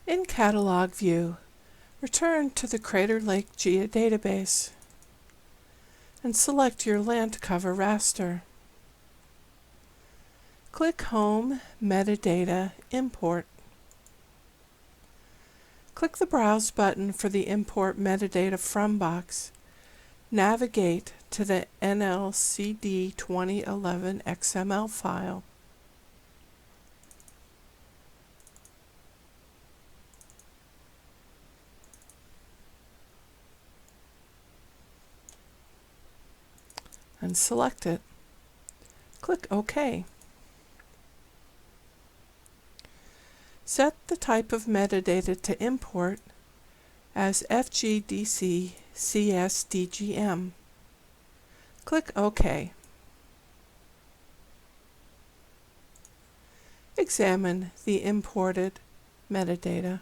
In Catalog View, return to the Crater Lake geodatabase and select your land cover raster. Click Home, Metadata, Import. Click the Browse button for the Import Metadata From box. Navigate to the NLCD 2011 XML file. And select it. Click OK. Set the type of metadata to import as FGDC CSDGM. Click OK. Examine the imported metadata.